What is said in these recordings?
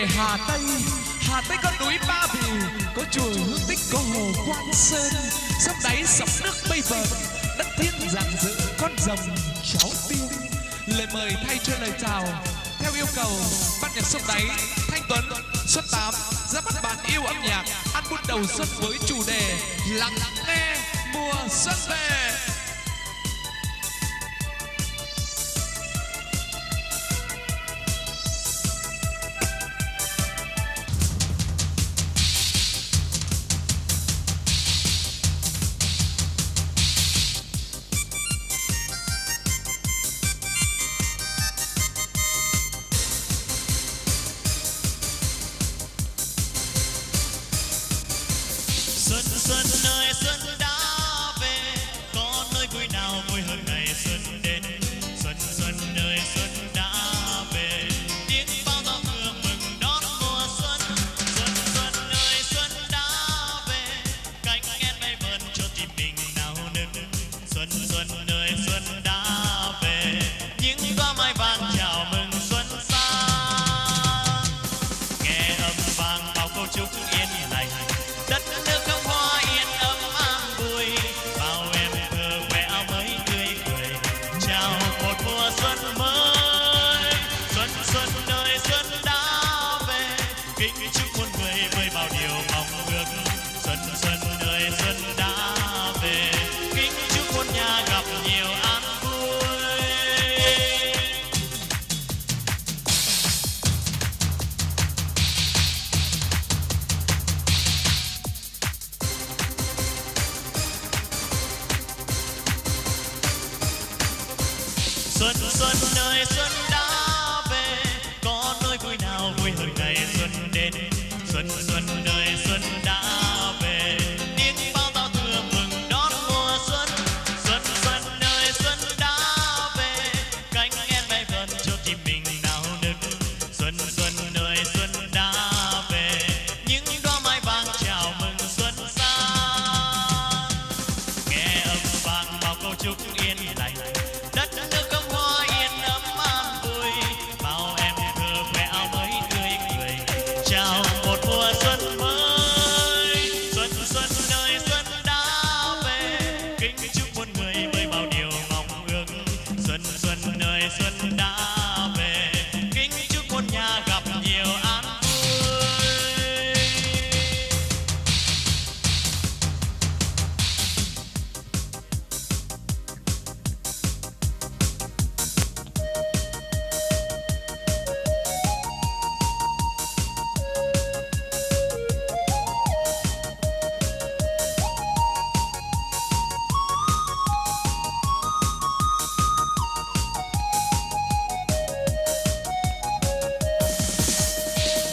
về Hà Tây có núi Ba Vì, có chùa Hương Tích, có hồ Quan Sơn, sông đáy sóng nước mây vờn, đất thiên rạng rỡ con rồng cháu tiên. Lời mời thay cho lời chào theo yêu cầu ban nhạc sông đáy Thanh Tuấn Xuân Tám ra mắt bản yêu âm nhạc album đầu xuân với chủ đề Lắng nghe mùa xuân về. Xuân ơi xuân đã về, có nơi vui nào vui hơn ngày xuân đến. Xuân ơi xuân đã về, tiếng bao giao thừa mừng đón mùa xuân. Xuân ơi xuân đã về, cánh én bay vờn cho tim mình nào nức. Xuân ơi xuân đã về, những đóa mai vàng chào mừng xuân sang. Nghe âm vang bao câu chúc yên lành, đất nước không hoa yên ấm an vui, bao em thơ khoe áo mới tươi cười chào một mùa xuân mới. Xuân ơi xuân đã về, kính chúc muôn người với bao điều mong ước. Xuân ơi xuân đã về, kính chúc muôn nhà gặp nhiều an vui. Xuân ơi xuân đã về, có nỗi vui nào vui hơn ngày xuân đến. Xuân ơi xuân đã về, tiếng bao giao thừa mừng đón mùa xuân. Xuân ơi xuân đã về, cánh én bay vờn cho tim mình nào nức. Xuân ơi xuân đã về, những đóa mai vàng chào mừng xuân sang. Nghe âm vang bao câu chúc yên lành, đất nước không hoa yên ấm an vui, bao em thơ khoe áo mới tươi cười chào một mùa xuân mới. Xuân ơi xuân đã về, kính chúc muôn người với bao điều mong ước. Xuân ơi xuân đã về, kính chúc muôn nhà gặp nhiều an vui.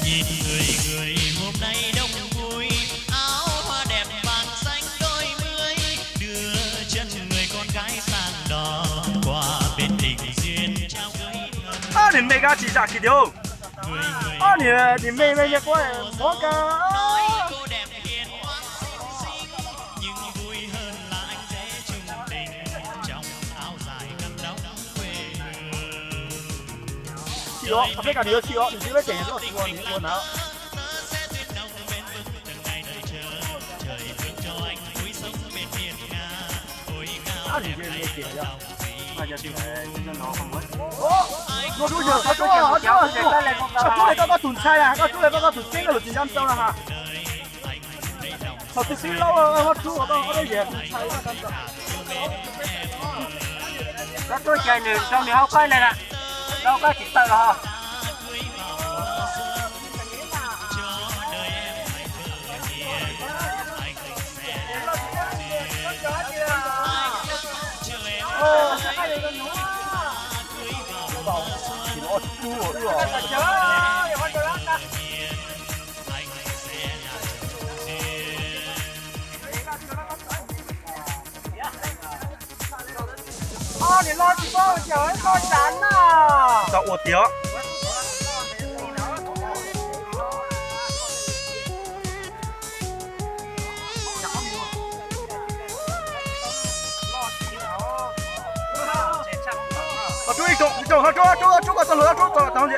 Nhìn người hôm nay đông vui, áo hoa đẹp vàng xanh đôi mươi, đưa chân người con gái sang đò qua bên đình duyên trao cưới thân.你妹个几下去掉？你妹妹也过来，我个。 Nói cô đẹp hiền ngoan xinh xinh, nhưng vui hơn là anh rể chung tình trong áo dài ngăn đóng quê hương. 去哦，他没干你就去哦，你这边点多少你给我拿。 Sẽ duyên nồng bền vững từng ngày đợi chờ, trời thương cho anh vui sống bên hiền nga. Ôi ngao đẹp này lòng gì. 我出去，我出嚟嗰個團菜啊，我出嚟嗰個團蒸嗰度轉陰收啦嚇。我食燒撈啊，我煮我都嘢團菜啦，咁就。我都chạy nữa trong này quay lại nè, đâu có chỉ tờ hả? Để lo chị bao trời lo chán à. Đậu một tiếng. Chú ý trộm, chú có tao lửa chú tao gì?